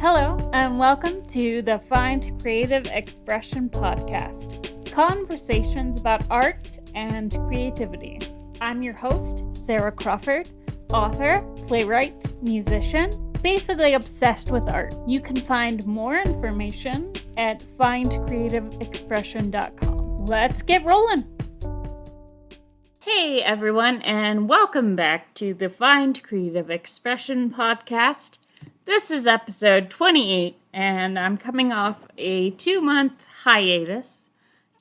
Hello, and welcome to the Find Creative Expression podcast, conversations about art and creativity. I'm your host, Sarah Crawford, author, playwright, musician, basically obsessed with art. You can find more information at findcreativeexpression.com. Let's get rolling. Hey everyone, and welcome back to the Find Creative Expression podcast. This is episode 28, and I'm coming off a 2-month hiatus.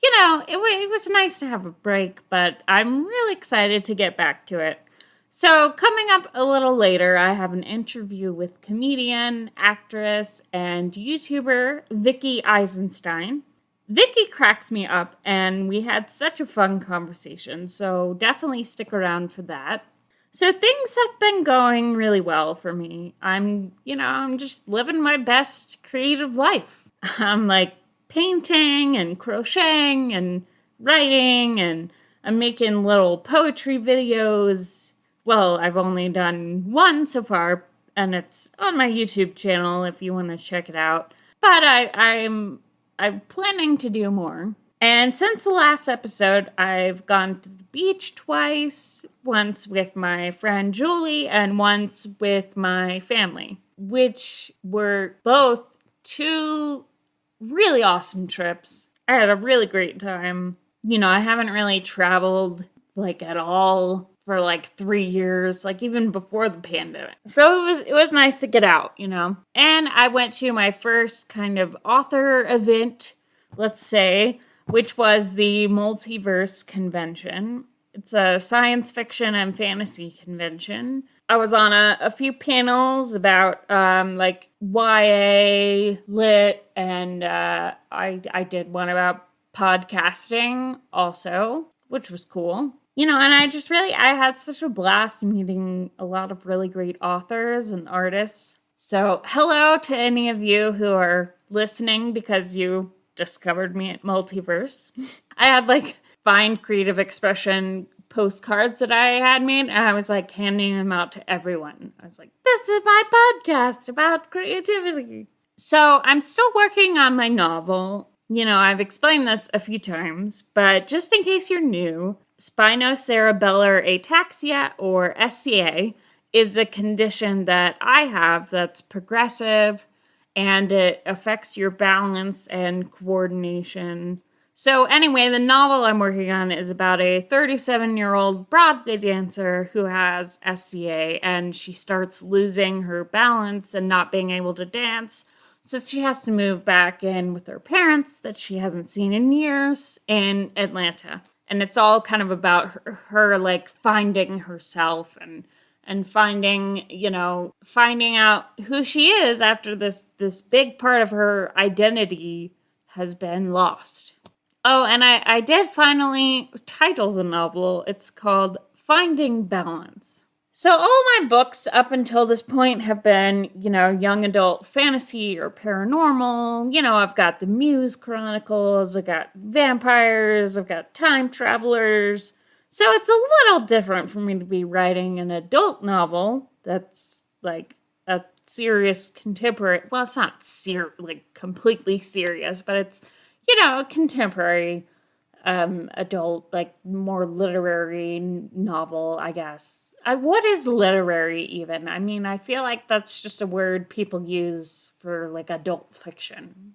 You know, it was nice to have a break, but I'm really excited to get back to it. So coming up a little later, I have an interview with comedian, actress, and YouTuber Vickie Eisenstein. Vickie cracks me up, and we had such a fun conversation, so definitely stick around for that. So things have been going really well for me. I'm just living my best creative life. I'm like painting and crocheting and writing, and I'm making little poetry videos. Well, I've only done one so far, and it's on my YouTube channel if you want to check it out. But I'm planning to do more. And since the last episode, I've gone to the beach twice, once with my friend Julie and once with my family, which were both 2 really awesome trips. I had a really great time. You know, I haven't really traveled at all for 3 years, even before the pandemic. So it was nice to get out, you know. And I went to my first kind of author event, let's say, which was the Multiverse Convention. It's a science fiction and fantasy convention. I was on a few panels about YA, lit, and I did one about podcasting also, which was cool. You know, and I had such a blast meeting a lot of really great authors and artists. So hello to any of you who are listening because you discovered me at Multiverse. I had Find Creative Expression postcards that I had made, and I was handing them out to everyone. I was like, this is my podcast about creativity. So I'm still working on my novel. You know, I've explained this a few times, but just in case you're new, spinocerebellar ataxia, or SCA, is a condition that I have that's progressive, and it affects your balance and coordination. So anyway, the novel I'm working on is about a 37-year-old Broadway dancer who has SCA, and she starts losing her balance and not being able to dance. So she has to move back in with her parents that she hasn't seen in years in Atlanta. And it's all kind of about her finding herself and finding out who she is after this big part of her identity has been lost. Oh, and I did finally title the novel. It's called Finding Balance. So all my books up until this point have been, young adult fantasy or paranormal. I've got the Muse Chronicles, I've got vampires, I've got time travelers. So it's a little different for me to be writing an adult novel that's a serious contemporary. Well, it's not completely serious, but it's, a contemporary adult, more literary novel, I guess. What is literary even? I mean, I feel like that's just a word people use for adult fiction.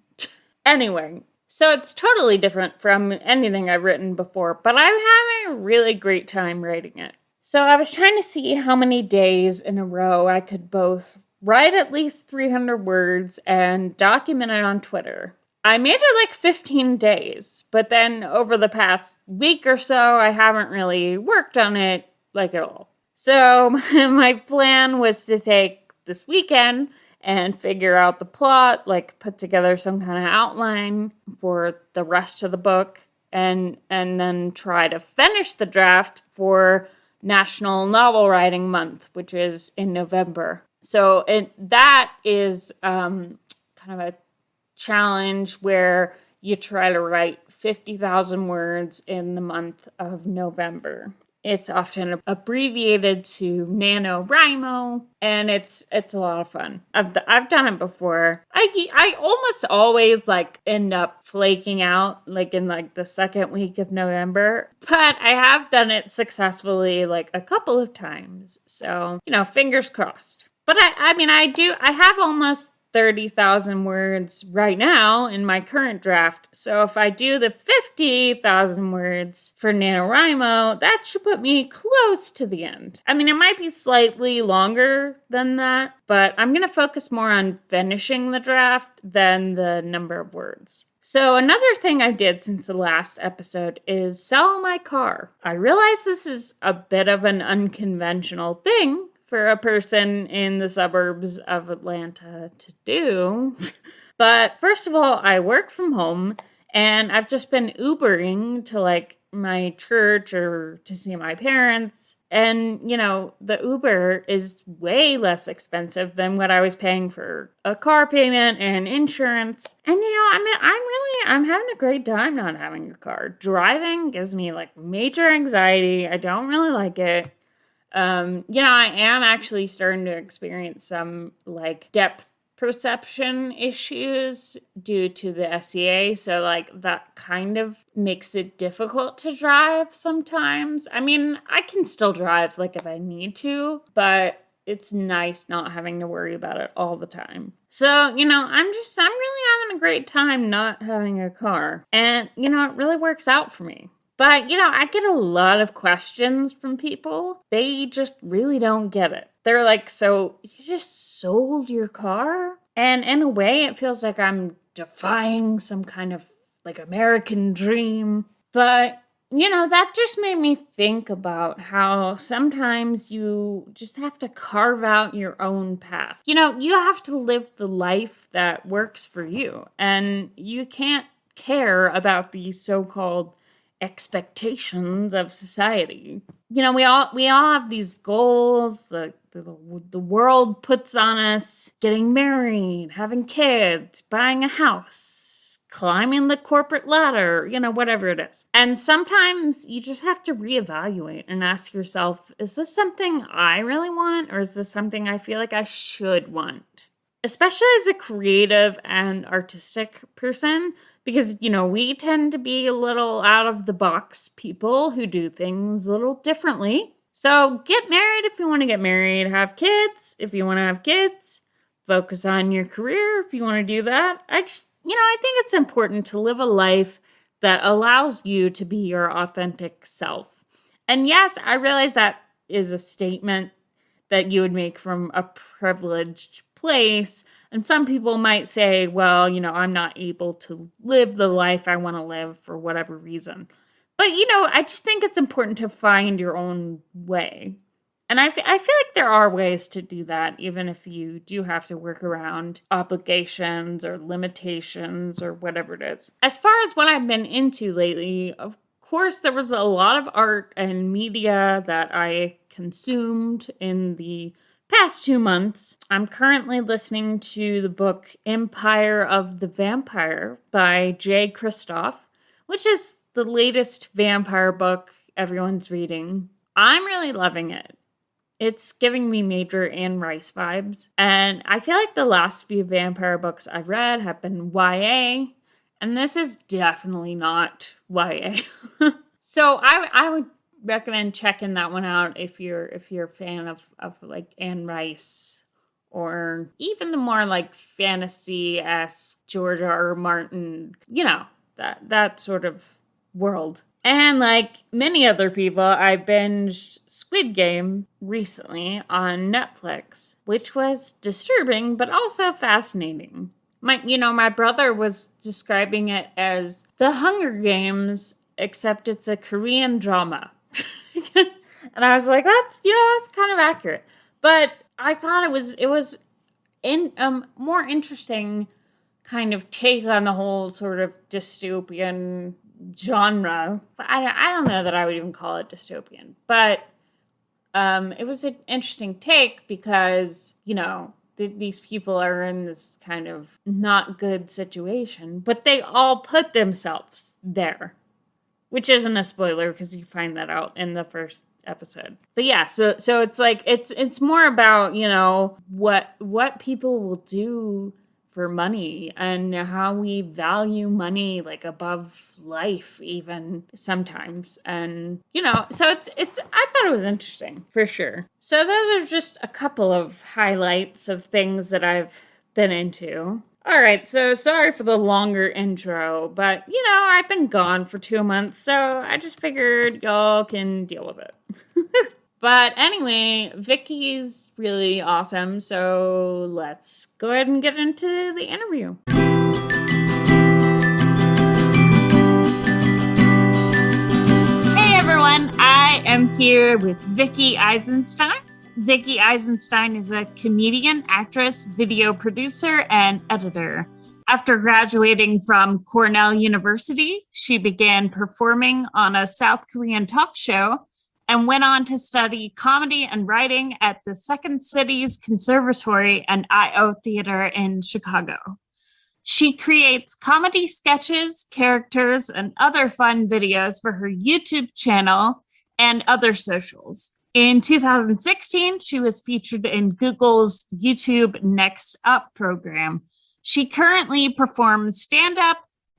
Anyway. So it's totally different from anything I've written before, but I'm having a really great time writing it. So I was trying to see how many days in a row I could both write at least 300 words and document it on Twitter. I made it 15 days, but then over the past week or so, I haven't really worked on it at all. So my plan was to take this weekend and figure out the plot, put together some kind of outline for the rest of the book, and then try to finish the draft for National Novel Writing Month, which is in November. So that is kind of a challenge where you try to write 50,000 words in the month of November. It's often abbreviated to NaNoWriMo, and it's a lot of fun. I've done it before. I almost always like end up flaking out like in like the second week of November, but I have done it successfully like a couple of times. So, fingers crossed. But I have almost 30,000 words right now in my current draft. So if I do the 50,000 words for NaNoWriMo, that should put me close to the end. It might be slightly longer than that, but I'm going to focus more on finishing the draft than the number of words. So another thing I did since the last episode is sell my car. I realize this is a bit of an unconventional thing for a person in the suburbs of Atlanta to do. But first of all, I work from home, and I've just been Ubering to like my church or to see my parents. And, the Uber is way less expensive than what I was paying for a car payment and insurance. And, I'm having a great time not having a car. Driving gives me like major anxiety. I don't really like it. I am actually starting to experience some like depth perception issues due to the SEA. So like that kind of makes it difficult to drive sometimes. I can still drive like if I need to, but it's nice not having to worry about it all the time. So, I'm really having a great time not having a car. And, it really works out for me. But, I get a lot of questions from people. They just really don't get it. They're like, so you just sold your car? And in a way, it feels like I'm defying some kind of like American dream. But, that just made me think about how sometimes you just have to carve out your own path. You have to live the life that works for you. And you can't care about these so-called expectations of society. We all have these goals the world puts on us: getting married, having kids, buying a house, climbing the corporate ladder, whatever it is. And sometimes you just have to reevaluate and ask yourself, is this something I really want, or is this something I feel like I should want? Especially as a creative and artistic person, because, we tend to be a little out of the box people who do things a little differently. So get married if you want to get married. Have kids if you want to have kids. Focus on your career if you want to do that. I think it's important to live a life that allows you to be your authentic self. And yes, I realize that is a statement that you would make from a privileged place. And some people might say, well, I'm not able to live the life I want to live for whatever reason. But, I just think it's important to find your own way. And I feel like there are ways to do that, even if you do have to work around obligations or limitations or whatever it is. As far as what I've been into lately, of course, there was a lot of art and media that I consumed in the past 2 months. I'm currently listening to the book Empire of the Vampire by Jay Kristoff, which is the latest vampire book everyone's reading. I'm really loving it. It's giving me major Anne Rice vibes. And I feel like the last few vampire books I've read have been YA, and this is definitely not YA. So I would recommend checking that one out if you're a fan of like Anne Rice, or even the more like fantasy-esque George R. R. Martin, that sort of world. And like many other people, I binged Squid Game recently on Netflix, which was disturbing but also fascinating. My brother was describing it as the Hunger Games, except it's a Korean drama. And I was like, that's kind of accurate. But I thought it was in more interesting kind of take on the whole sort of dystopian genre. But I don't know that I would even call it dystopian. But it was an interesting take because, these people are in this kind of not good situation, but they all put themselves there. Which isn't a spoiler because you find that out in the first episode. But yeah, so it's like it's more about, you know, what people will do for money and how we value money like above life even sometimes. And you know, so it's I thought it was interesting for sure. So those are just a couple of highlights of things that I've been into. All right, so sorry for the longer intro, but you know, I've been gone for 2 months, so I just figured y'all can deal with it. But anyway, Vickie's really awesome, so let's go ahead and get into the interview. Hey everyone, I am here with Vickie Eisenstein. Vickie Eisenstein is a comedian, actress, video producer, and editor. After graduating from Cornell University, she began performing on a South Korean talk show and went on to study comedy and writing at the Second City's Conservatory and I.O. Theater in Chicago. She creates comedy sketches, characters, and other fun videos for her YouTube channel and other socials. In 2016, she was featured in Google's YouTube Next Up program. She currently performs stand-up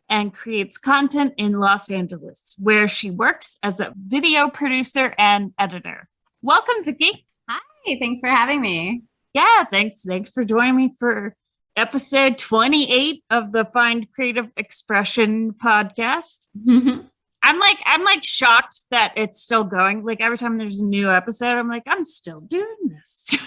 and creates content in Los Angeles, where she works as a video producer and editor. Welcome, Vickie. Hi, thanks for having me. Yeah, thanks for joining me for episode 28 of the Find Creative Expression podcast. I'm like shocked that it's still going. Like every time there's a new episode, I'm like, I'm still doing this.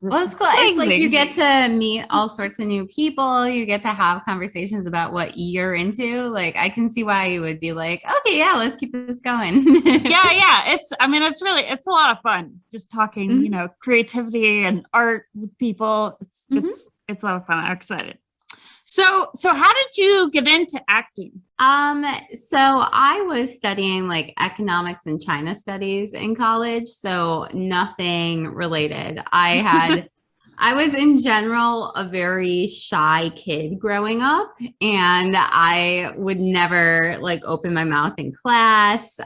Well, it's cool. It's like you get to meet all sorts of new people. You get to have conversations about what you're into. Like I can see why you would be like, okay, yeah, let's keep this going. Yeah. It's a lot of fun just talking, you know, creativity and art with people. It's a lot of fun. I'm excited. So how did you get into acting? So I was studying like economics and China studies in college, so nothing related. I was in general a very shy kid growing up, and I would never like open my mouth in class.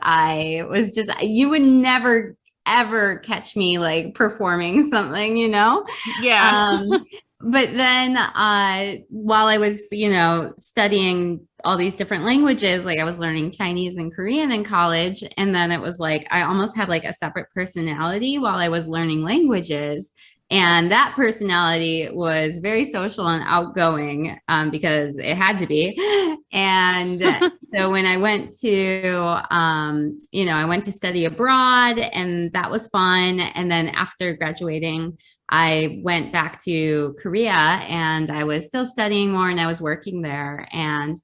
You would never ever catch me like performing something, you know? Yeah. But then while I was, you know, studying all these different languages, like I was learning Chinese and Korean in college. And then it was like, I almost had like a separate personality while I was learning languages. And that personality was very social and outgoing because it had to be. And so when I went to, I went to study abroad, and that was fun. And then after graduating, I went back to Korea, and I was still studying more, and I was working there. And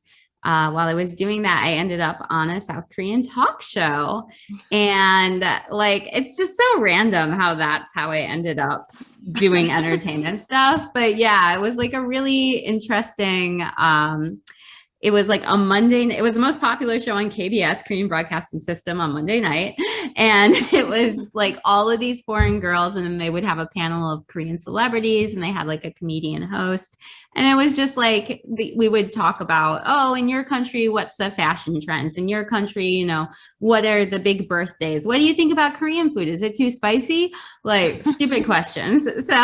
while I was doing that, I ended up on a South Korean talk show. And like, it's just so random how that's how I ended up doing entertainment stuff. But yeah, it was like a really interesting, it was like a Monday, it was the most popular show on KBS, Korean Broadcasting System, on Monday night. And it was like all of these foreign girls, and then they would have a panel of Korean celebrities, and they had like a comedian host. And it was just like, we would talk about, oh, in your country, what's the fashion trends? In your country, you know, what are the big birthdays? What do you think about Korean food? Is it too spicy? Like stupid questions. So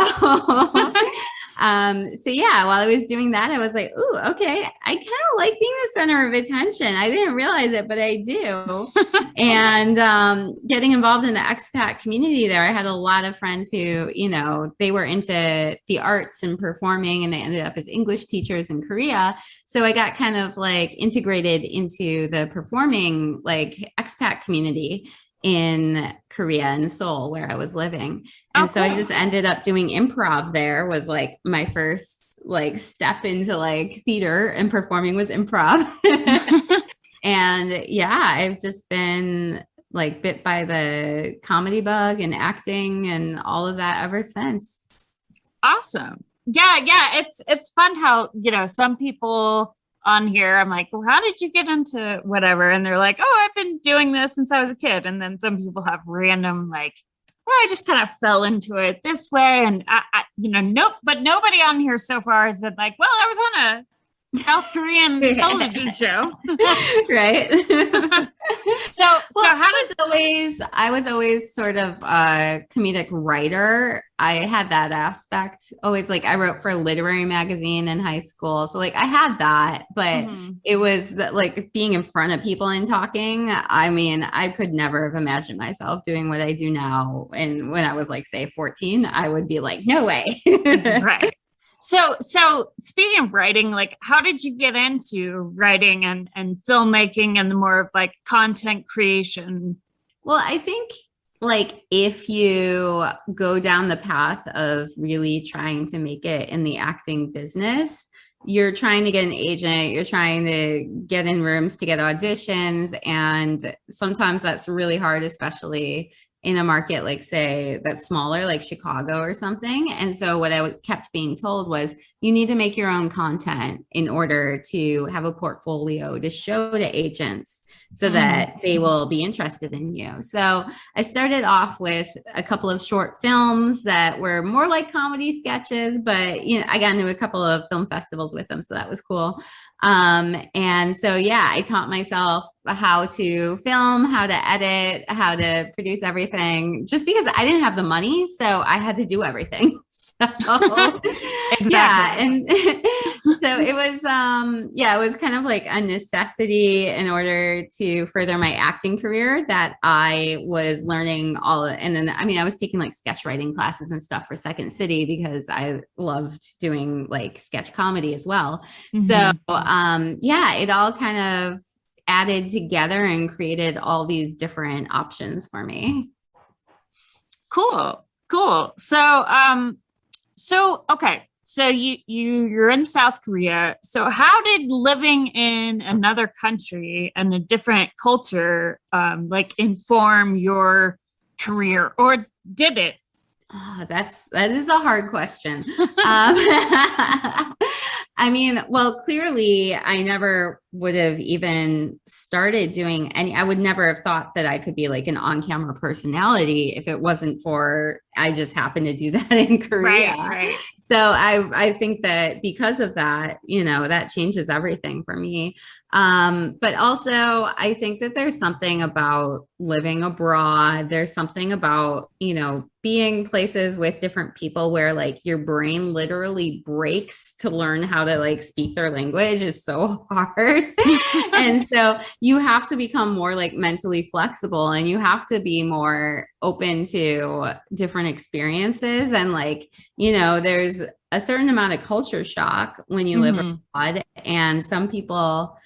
yeah, while I was doing that, I was like, ooh, okay, I kind of like being the center of attention. I didn't realize it, but I do. And getting involved in the expat community there, I had a lot of friends who, you know, they were into the arts and performing, and they ended up as English teachers in Korea. So I got kind of like integrated into the performing like expat community in Korea, in Seoul, where I was living. And so I just ended up doing improv there, was like my first like step into like theater, and performing was improv. And yeah, I've just been like bit by the comedy bug and acting and all of that ever since. Awesome. Yeah. It's fun how, you know, some people on here, I'm like, well, how did you get into whatever? And they're like, oh, I've been doing this since I was a kid. And then some people have random, like, well, I just kind of fell into it this way. And but nobody on here so far has been like, well, I was on a South Korean television show. Right. So I was always sort of a comedic writer. I had that aspect always. Like, I wrote for a literary magazine in high school. So like I had that, but it was like being in front of people and talking. I mean, I could never have imagined myself doing what I do now. And when I was like, say 14, I would be like, no way. Right. So speaking of writing, like, how did you get into writing and filmmaking and the more of like content creation? Well, I think like if you go down the path of really trying to make it in the acting business, you're trying to get an agent, you're trying to get in rooms to get auditions. And sometimes that's really hard, especially in a market like, say, that's smaller, like Chicago or something. And so what I kept being told was, you need to make your own content in order to have a portfolio to show to agents so that they will be interested in you. So I started off with a couple of short films that were more like comedy sketches, but you know, I got into a couple of film festivals with them, so that was cool. And so, yeah, I taught myself how to film, how to edit, how to produce everything, just because I didn't have the money. So I had to do everything. So, Exactly. yeah. And so it was, it was kind of like a necessity in order to further my acting career that I was learning all. And then, I mean, I was taking like sketch writing classes and stuff for Second City because I loved doing like sketch comedy as well. So, it all kind of added together and created all these different options for me. Cool. Okay. So you're in South Korea. So how did living in another country and a different culture like inform your career, or did it? Oh, that is a hard question. I mean, well, clearly I never would have even started doing any, I would never have thought that I could be like an on-camera personality if it wasn't for, I just happened to do that in Korea. Right. So I think that because of that, you know, that changes everything for me. But also I think that there's something about living abroad. There's something about, you know, being places with different people where like your brain literally breaks to learn how to like speak their language is so hard. And so you have to become more like mentally flexible, and you have to be more open to different experiences. And like, you know, there's a certain amount of culture shock when you live abroad, and some people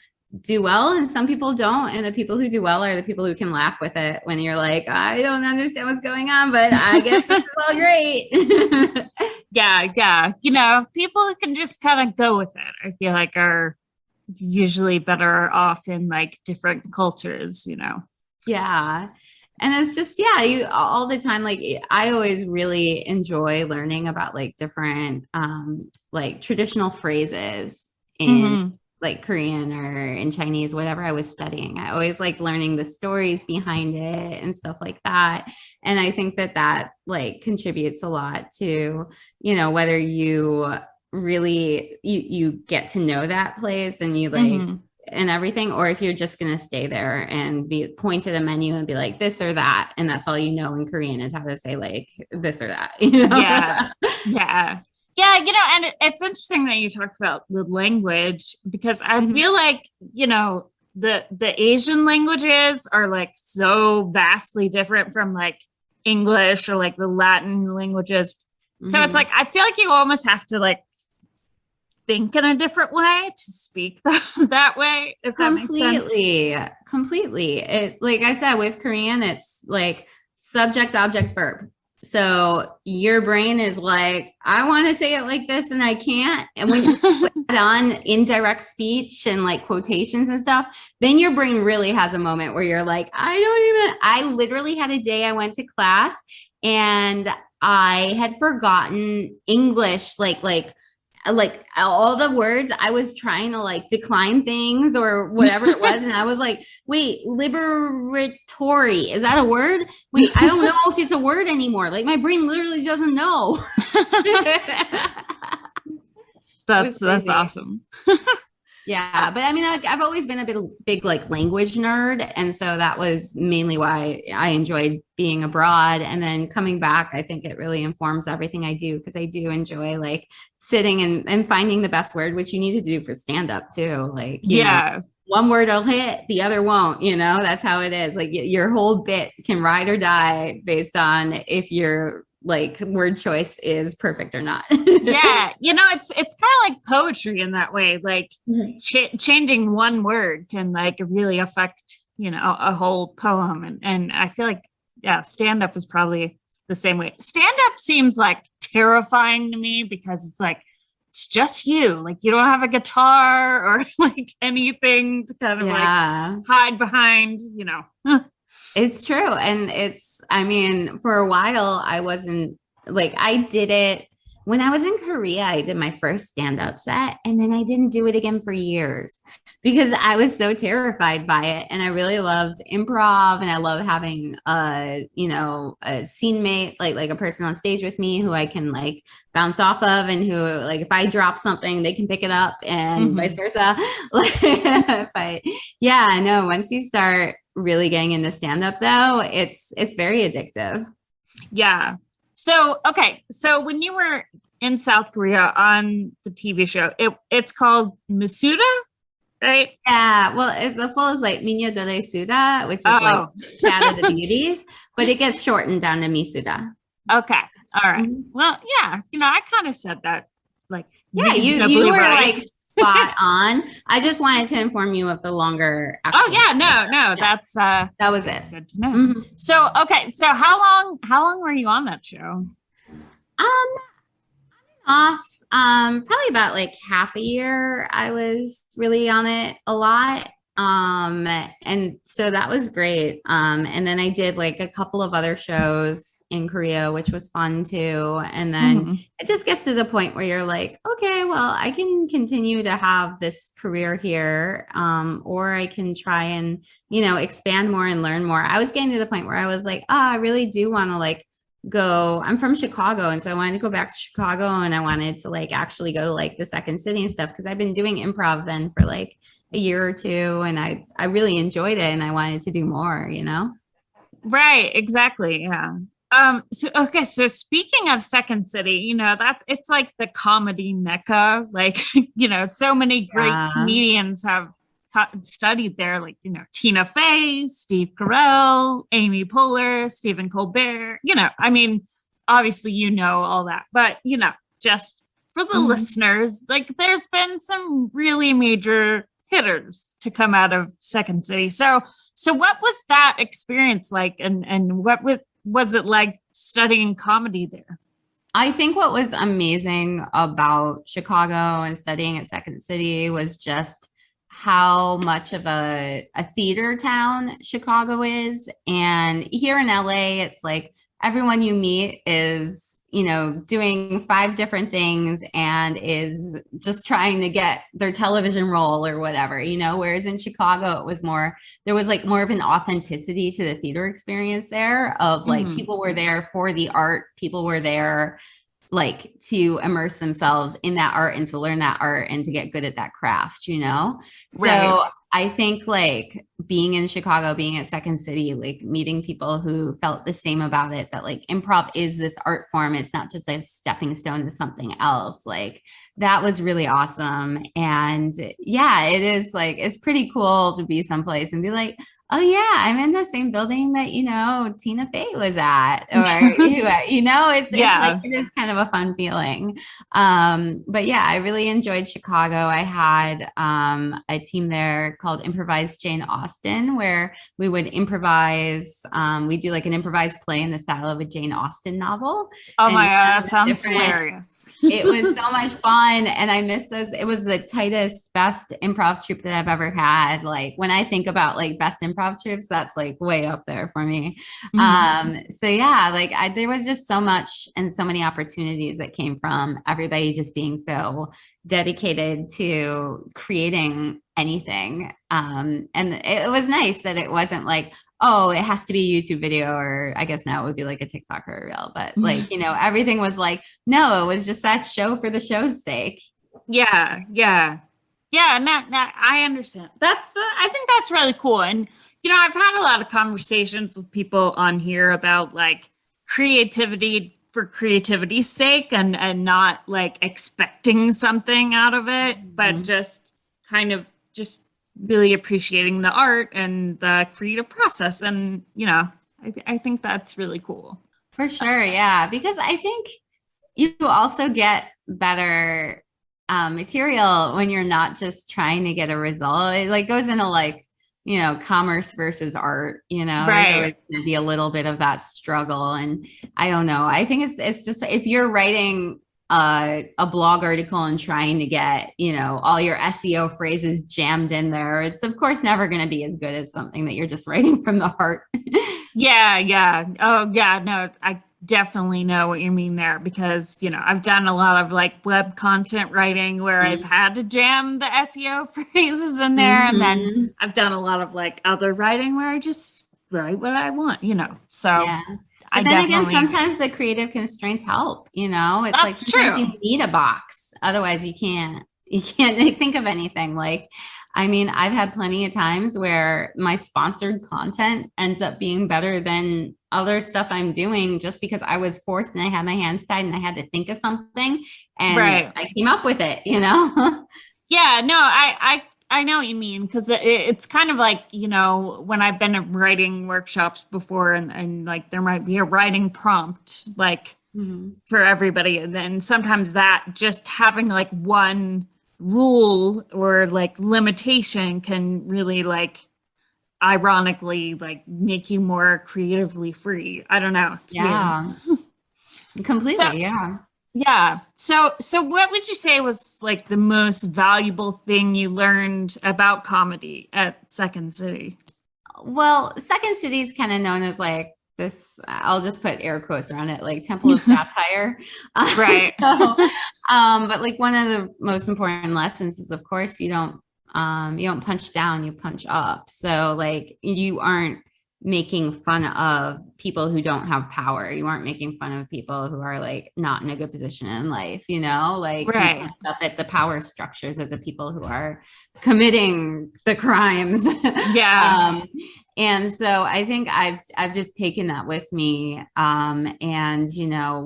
do well and some people don't. And the people who do well are the people who can laugh with it when you're like, I don't understand what's going on, but I guess it's all great. Yeah. You know, people who can just kind of go with it, I feel like, are usually better off in like different cultures, you know? Yeah. And it's just, you all the time. Like, I always really enjoy learning about like different, like traditional phrases in like Korean or in Chinese, whatever I was studying. I always liked learning the stories behind it and stuff like that. And I think that like contributes a lot to, you know, whether you really, you get to know that place and you like, and everything, or if you're just going to stay there and be point at a menu and be like this or that. And that's all you know in Korean is how to say like this or that, you know? Yeah, you know, and it's interesting that you talked about the language, because I feel like, you know, the Asian languages are like so vastly different from like English or like the Latin languages. So it's like, I feel like you almost have to like think in a different way to speak that way, if that makes sense. Completely. It, like I said, with Korean, it's like subject, object, verb. So your brain is like, I want to say it like this and I can't. And when you put that on indirect speech and like quotations and stuff, then your brain really has a moment where you're like, I literally had a day I went to class and I had forgotten English, like all the words. I was trying to like decline things or whatever it was. And I was like, wait, liberatory, is that a word? Wait, I don't know if it's a word anymore. Like my brain literally doesn't know. That's awesome. Yeah, but I mean, I've always been a big like language nerd, and so that was mainly why I enjoyed being abroad. And then coming back, I think it really informs everything I do because I do enjoy like sitting and finding the best word, which you need to do for stand up too. Like, you know, one word will hit, the other won't, you know, that's how it is. Like your whole bit can ride or die based on if your like word choice is perfect or not. Yeah, you know, it's kind of like poetry in that way. Like changing one word can like really affect, you know, a whole poem. And I feel like, yeah, stand up is probably the same way. Stand up seems like terrifying to me because it's like it's just you. Like you don't have a guitar or like anything to kind of like hide behind, you know. It's true. And it's, I mean, for a while, I wasn't like, I did it when I was in Korea. I did my first stand-up set and then I didn't do it again for years because I was so terrified by it. And I really loved improv and I love having you know, a scene mate, like a person on stage with me who I can like bounce off of and who like if I drop something, they can pick it up and vice versa. But yeah, I know once you start really getting into stand-up though, it's very addictive. Yeah. So, okay. So when you were in South Korea on the TV show, it's called Masuda, right? Yeah. Well, the full is like Minya de Suda, which is like Chat of the Beauties, but it gets shortened down to Misuda. Okay. All right. Well, yeah. You know, I kind of said that like, yeah, you were right. Like spot on. I just wanted to inform you of the longer. Oh yeah, no, that's that was it. Good to know. So okay, so how long were you on that show? Off, probably about like half a year. I was really on it a lot. And so that was great. And then I did like a couple of other shows in Korea, which was fun too. And then it just gets to the point where you're like, okay, well, I can continue to have this career here. Or I can try and, you know, expand more and learn more. I was getting to the point where I was like, oh, I really do want to like go. I'm from Chicago. And so I wanted to go back to Chicago and I wanted to like actually go to like the Second City and stuff. Cause I've been doing improv then for like a year or two and I really enjoyed it and I wanted to do more, you know? Right, exactly. Yeah. So speaking of Second City, you know, it's like the comedy mecca. Like, you know, so many great comedians have studied there, like, you know, Tina Fey, Steve Carell, Amy Poehler, Stephen Colbert, you know, I mean, obviously, you know, all that, but, you know, just for the listeners, like there's been some really major hitters to come out of Second City. So what was that experience like? And what was it like studying comedy there? I think what was amazing about Chicago and studying at Second City was just how much of a theater town Chicago is. And here in LA, it's like everyone you meet is, you know, doing 5 different things and is just trying to get their television role or whatever, you know, whereas in Chicago, it was more, there was like more of an authenticity to the theater experience there of like people were there for the art, people were there like to immerse themselves in that art and to learn that art and to get good at that craft, you know? So I think like being in Chicago, being at Second City, like meeting people who felt the same about it, that like improv is this art form. It's not just a stepping stone to something else. Like that was really awesome. And yeah, it is like, it's pretty cool to be someplace and be like, oh yeah, I'm in the same building that, you know, Tina Fey was at, or, you know, it's like, it is kind of a fun feeling. But yeah, I really enjoyed Chicago. I had a team there called Improvised Jane Austen, where we would improvise. We do like an improvised play in the style of a Jane Austen novel. Oh my God, that sounds hilarious. It was so much fun. And I miss those. It was the tightest, best improv troupe that I've ever had. Like when I think about like best improv troupes, that's like way up there for me. So yeah, like there was just so much and so many opportunities that came from everybody just being so dedicated to creating anything. And it was nice that it wasn't like, oh, it has to be a YouTube video, or I guess now it would be like a TikTok or a reel, but like, you know, everything was like, no, it was just that show for the show's sake. Yeah. Yeah, I understand. I think that's really cool. And, I've had a lot of conversations with people on here about like creativity for creativity's sake and not like expecting something out of it, but Mhm. just kind of just really appreciating the art and the creative process. And, I think that's really cool. For sure, yeah. Because I think you also get better material when you're not just trying to get a result. It like goes into like, commerce versus art, there's always Right. going to be a little bit of that struggle. And I don't know. I think it's just if you're writing a blog article and trying to get, all your SEO phrases jammed in there, it's of course never going to be as good as something that you're just writing from the heart. Yeah, yeah. Oh, yeah. No, I definitely know what you mean there because, I've done a lot of like web content writing where I've had to jam the SEO phrases in there. And then Mm-hmm. I've done a lot of like other writing where I just write what I want. So Yeah. I But then again, definitely, sometimes the creative constraints help, It's like that's sometimes true. you need a box. Otherwise you can't think of anything. Like, I mean, I've had plenty of times where my sponsored content ends up being better than other stuff I'm doing just because I was forced and I had my hands tied and I had to think of something and Right. I came up with it. Yeah, no, I know what you mean because it's kind of like, when I've been at writing workshops before and like there might be a writing prompt like Mhm. for everybody. And then sometimes that just having like one rule or like limitation can really like ironically like make you more creatively free. I don't know. It's weird. Yeah, So completely. Yeah. yeah. So what would you say was like the most valuable thing you learned about comedy at Second City? Well, Second City is kind of known as like this, I'll just put air quotes around it, like Temple of Satire. Right. But like one of the most important lessons is, of course, you don't punch down, you punch up. So like you aren't making fun of people who don't have power. You aren't making fun of people who are like not in a good position in life, like you Right. punch up at the power structures of the people who are committing the crimes. Yeah. um, and so I think I've just taken that with me. And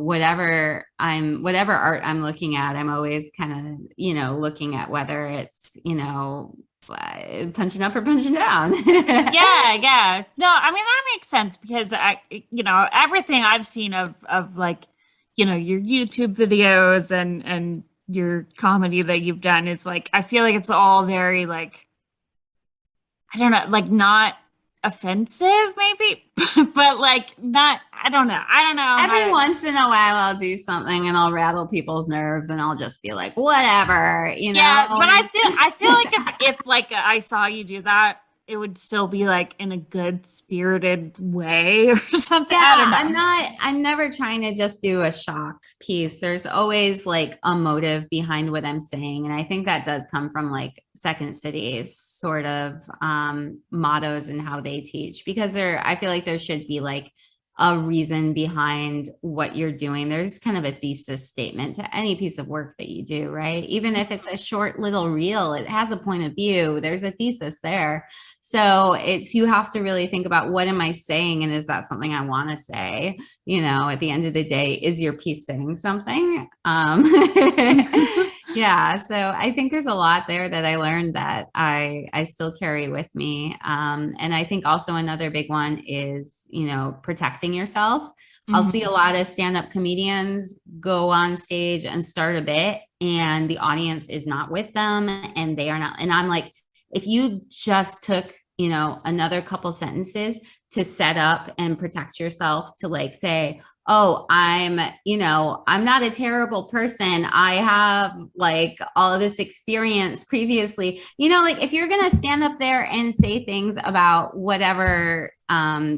whatever art I'm looking at, I'm always kind of, looking at whether it's, punching up or punching down. Yeah, yeah. No, I mean that makes sense because everything I've seen of like, your YouTube videos and your comedy that you've done, it's like I feel like it's all very like I don't know, like not offensive maybe, but like not I don't know. I don't know Every how once in a while, I'll do something and I'll rattle people's nerves and I'll just be like, whatever, yeah, but I feel like if like I saw you do that, it would still be like in a good spirited way or something. I don't Yeah, know. I'm never trying to just do a shock piece. There's always like a motive behind what I'm saying. And I think that does come from like Second City's sort of mottos and how they teach, because I feel like there should be like a reason behind what you're doing. There's kind of a thesis statement to any piece of work that you do, right? Even if it's a short little reel, it has a point of view. There's a thesis there. So you have to really think about, what am I saying? And is that something I want to say? At the end of the day, is your piece saying something? Yeah. So I think there's a lot there that I learned that I still carry with me. And I think also another big one is, protecting yourself. I'll see a Mhm. lot of stand-up comedians go on stage and start a bit and the audience is not with them and they are not. And I'm like, if you just took, another couple sentences to set up and protect yourself, to like say, oh, I'm not a terrible person. I have like all of this experience previously. Like if you're going to stand up there and say things about whatever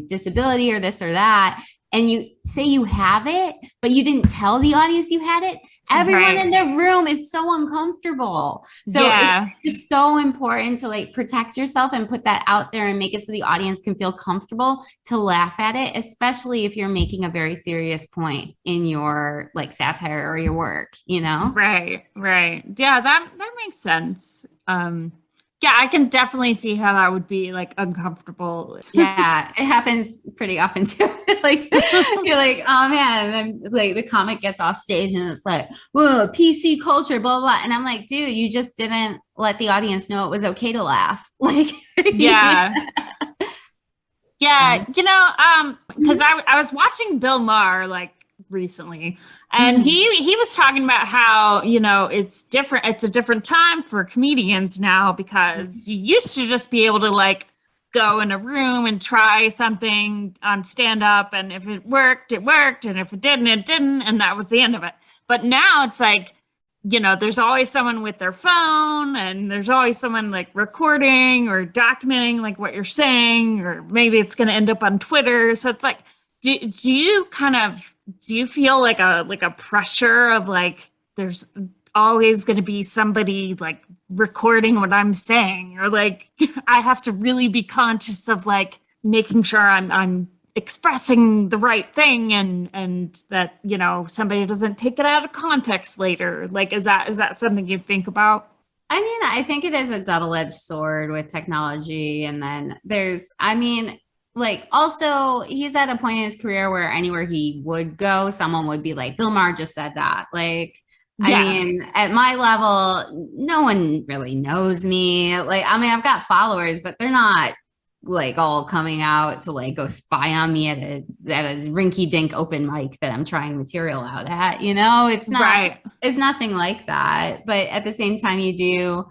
disability or this or that, and you say you have it, but you didn't tell the audience you had it, everyone in Right. the room is so uncomfortable. So it's Yeah. just so important to like protect yourself and put that out there and make it so the audience can feel comfortable to laugh at it, especially if you're making a very serious point in your like satire or your work. Right. Right. Yeah, that makes sense. Yeah, I can definitely see how that would be like uncomfortable. Yeah, it happens pretty often too. Like you're like, oh man, and then like the comic gets off stage and it's like, whoa, PC culture, blah, blah. And I'm like, dude, you just didn't let the audience know it was okay to laugh. Like, Yeah. Yeah, because I was watching Bill Maher like recently, and he was talking about how, it's different. It's a different time for comedians now, because you used to just be able to like go in a room and try something on stand up, and if it worked, it worked, and if it didn't, it didn't, and that was the end of it. But now it's like, there's always someone with their phone, and there's always someone like recording or documenting like what you're saying, or maybe it's going to end up on Twitter. So it's like, do you feel like a pressure of like, there's always going to be somebody like recording what I'm saying, or like, I have to really be conscious of like making sure I'm expressing the right thing, and that somebody doesn't take it out of context later? Like, is that something you think about? I mean, I think it is a double-edged sword with technology. And then like, also he's at a point in his career where anywhere he would go, someone would be like, Bill Maher just said that. Like, yeah. I mean, at my level, no one really knows me. Like, I mean, I've got followers, but they're not like all coming out to like go spy on me at a rinky dink open mic that I'm trying material out at, it's not, right. It's nothing like that. But at the same time, you do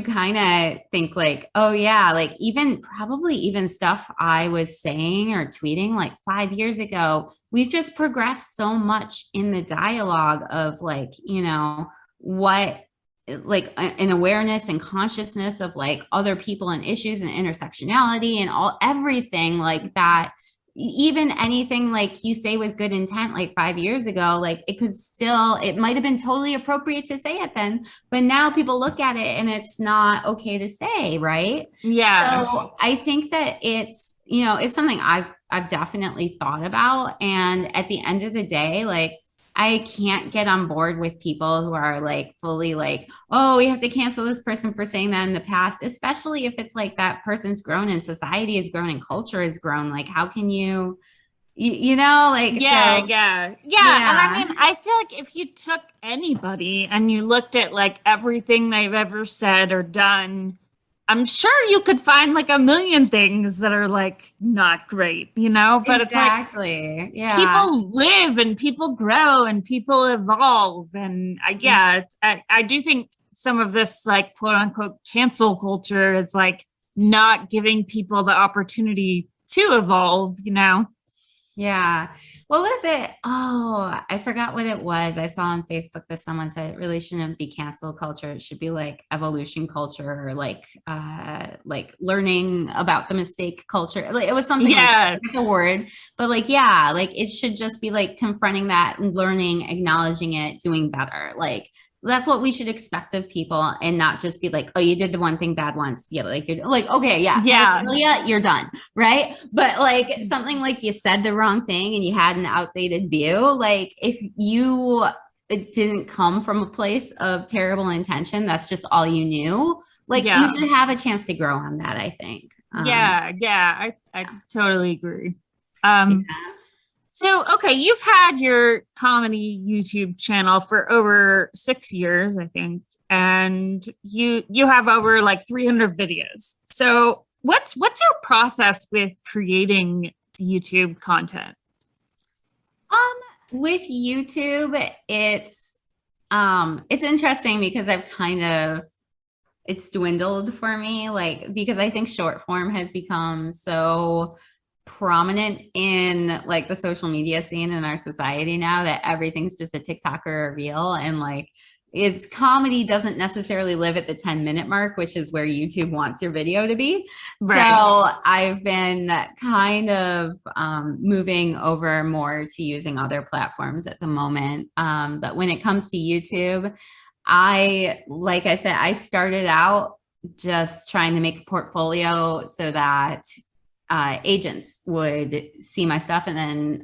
kind of think like, oh yeah, like probably even stuff I was saying or tweeting like 5 years ago, we've just progressed so much in the dialogue of like, what, like an awareness and consciousness of like other people and issues and intersectionality and everything like that. Even anything like you say with good intent, like 5 years ago, like it might have been totally appropriate to say it then, but now people look at it and it's not okay to say, right? Yeah. So I think that it's something I've definitely thought about. And at the end of the day, like, I can't get on board with people who are like fully like, oh, we have to cancel this person for saying that in the past, especially if it's like that person's grown and society has grown and culture has grown. Like, how can like, yeah, so, yeah. And I mean, I feel like if you took anybody and you looked at like everything they've ever said or done, I'm sure you could find like a million things that are like not great, but exactly. It's like, people live and people grow and people evolve. And I do think some of this like quote unquote cancel culture is like not giving people the opportunity to evolve, Yeah. What was it? Oh, I forgot what it was. I saw on Facebook that someone said it really shouldn't be cancel culture. It should be like evolution culture, or like learning about the mistake culture. Like, it was something like the word, but like, yeah, like it should just be like confronting that and learning, acknowledging it, doing better. Like, that's what we should expect of people, and not just be like, oh, you did the one thing bad once. Yeah. Like, you're like, okay, yeah, you're done. Right. But like something like you said the wrong thing and you had an outdated view. Like, if it didn't come from a place of terrible intention, that's just all you knew. Like, you should have a chance to grow on that, I think. I totally agree. So, okay, you've had your comedy YouTube channel for over 6 years, I think, and you have over like 300 videos. So, what's your process with creating YouTube content? With YouTube, it's interesting because it's dwindled for me, like, because I think short form has become so prominent in like the social media scene in our society now that everything's just a TikTok or a reel, and like comedy doesn't necessarily live at the 10-minute mark, which is where YouTube wants your video to be. Right. So I've been kind of moving over more to using other platforms at the moment. But when it comes to YouTube, like I said, I started out just trying to make a portfolio so that agents would see my stuff and then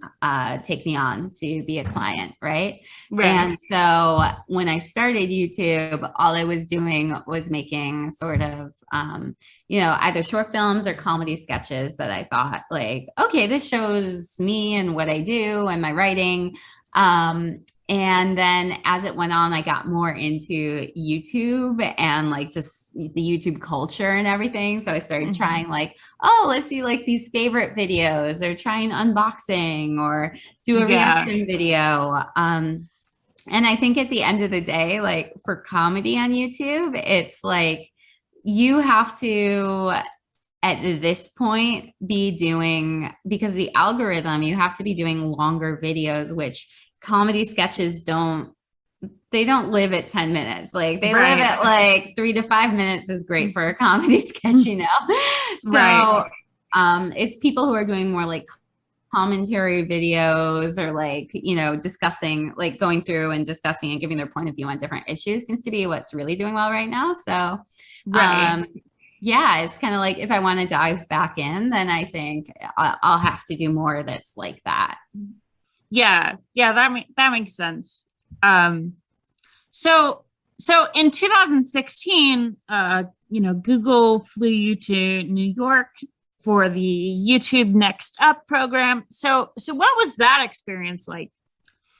take me on to be a client, right? And so when I started YouTube, all I was doing was making sort of, either short films or comedy sketches that I thought like, okay, this shows me and what I do and my writing. And then as it went on, I got more into YouTube and like just the YouTube culture and everything. So I started trying like, oh, let's see like these favorite videos or try an unboxing or do a reaction video. And I think at the end of the day, like for comedy on YouTube, it's like you have to, at this point, be doing, because the algorithm, you have to be doing longer videos, which comedy sketches don't live at 10 minutes. Like they live at like 3 to 5 minutes is great for a comedy sketch, So it's people who are doing more like commentary videos or like, discussing, like going through and discussing and giving their point of view on different issues seems to be what's really doing well right now. So it's kind of like if I want to dive back in, then I think I'll have to do more that's like that. Yeah, that makes sense. So in 2016, Google flew you to New York for the YouTube Next Up program. So what was that experience like?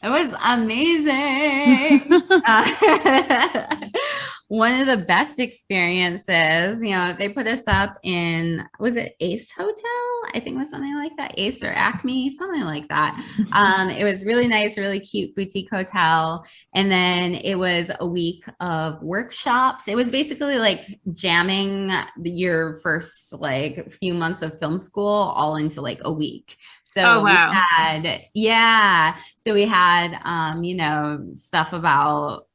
It was amazing. One of the best experiences, they put us up in, was it Ace Hotel? I think it was something like that. Ace or Acme, something like that. It was really nice, really cute boutique hotel. And then it was a week of workshops. It was basically like jamming your first like few months of film school all into like a week. So we had stuff about,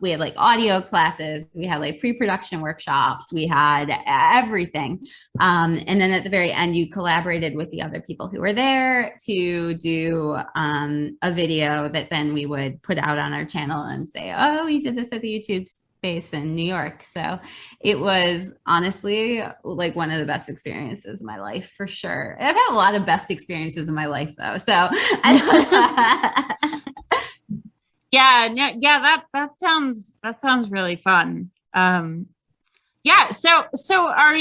we had like audio classes, we had like pre-production workshops, we had everything. And then at the very end, you collaborated with the other people who were there to do a video that then we would put out on our channel and say, oh, we did this at the YouTube space in New York. So it was honestly like one of the best experiences of my life for sure. I've had a lot of best experiences in my life though. So that sounds really fun. So are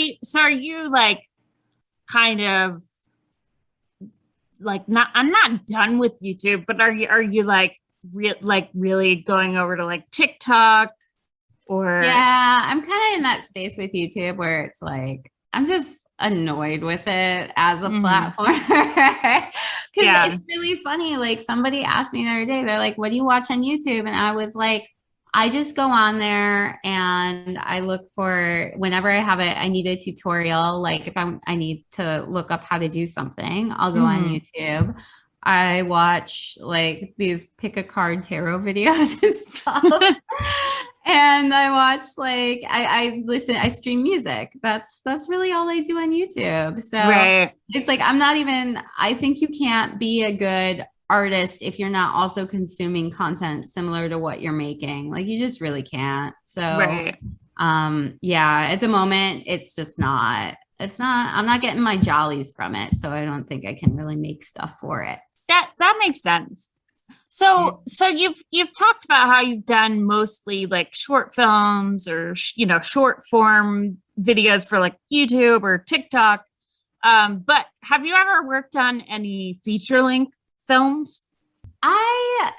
you like kind of like I'm not done with YouTube, but are you like really going over to like TikTok? Or I'm kind of in that space with YouTube where it's like I'm just annoyed with it as a platform because it's really funny. Like somebody asked me the other day, they're like, what do you watch on YouTube? And I was like, I just go on there and I look for whenever I need a tutorial, like if I need to look up how to do something, I'll go on YouTube. I watch like these pick a card tarot videos and stuff. And I watch like I stream music. That's really all I do on YouTube. So it's like I think you can't be a good artist if you're not also consuming content similar to what you're making. Like you just really can't. So at the moment it's just not, I'm not getting my jollies from it. So I don't think I can really make stuff for it. That makes sense. So you've talked about how you've done mostly like short films or short form videos for like YouTube or TikTok. But have you ever worked on any feature length films? I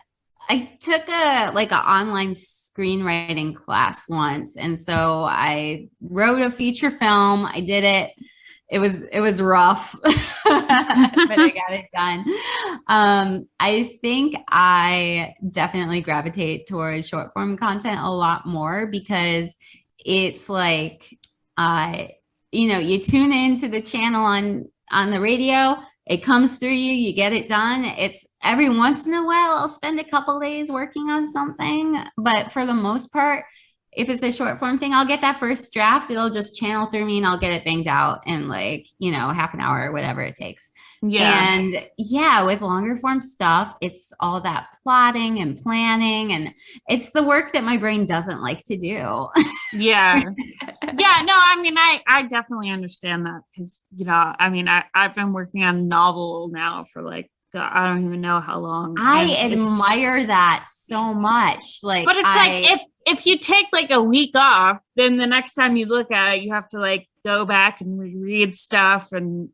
took an online screenwriting class once, and so I wrote a feature film. I did it. It was rough, but I got it done. I think I definitely gravitate towards short form content a lot more because it's like, you tune into the channel on the radio, it comes through you get it done. It's every once in a while, I'll spend a couple days working on something, but for the most part, if it's a short form thing, I'll get that first draft. It'll just channel through me and I'll get it banged out in like, half an hour or whatever it takes. Yeah. And with longer form stuff, it's all that plotting and planning. And it's the work that my brain doesn't like to do. Yeah. Yeah, no, I mean, I definitely understand that because, I mean, I've been working on a novel now for like, God, I don't even know how long. I admire that so much. Like, but it's like if you take like a week off, then the next time you look at it, you have to like go back and reread stuff, and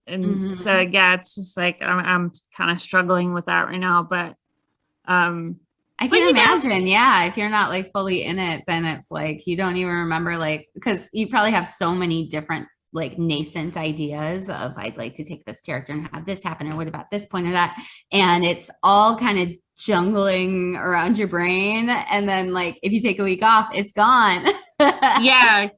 so yeah, it's just like I'm kind of struggling with that right now, but I can imagine, yeah, if you're not like fully in it, then it's like you don't even remember, like, because you probably have so many different like nascent ideas of I'd like to take this character and have this happen, or what about this point or that, and it's all kind of jungling around your brain, and then like if you take a week off, it's gone. yeah.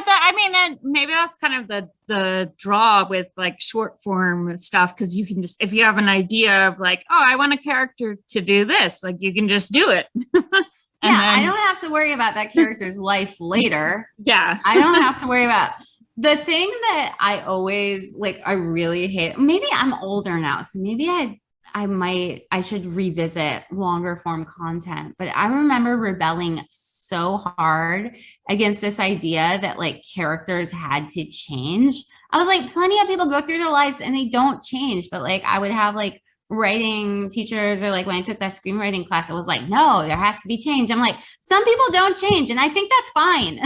I mean, and maybe that's kind of the draw with like short form stuff, because you can just, if you have an idea of like, oh, I want a character to do this, like you can just do it. And yeah, then, I don't have to worry about that character's life later. Yeah. I don't have to worry about the thing that I always like, I really hate. Maybe I'm older now, so maybe I should revisit longer form content. But I remember rebelling so hard against this idea that like characters had to change. I was like, plenty of people go through their lives and they don't change, but like I would have like writing teachers, or like when I took that screenwriting class, it was like, no, there has to be change. I'm like, some people don't change, and I think that's fine.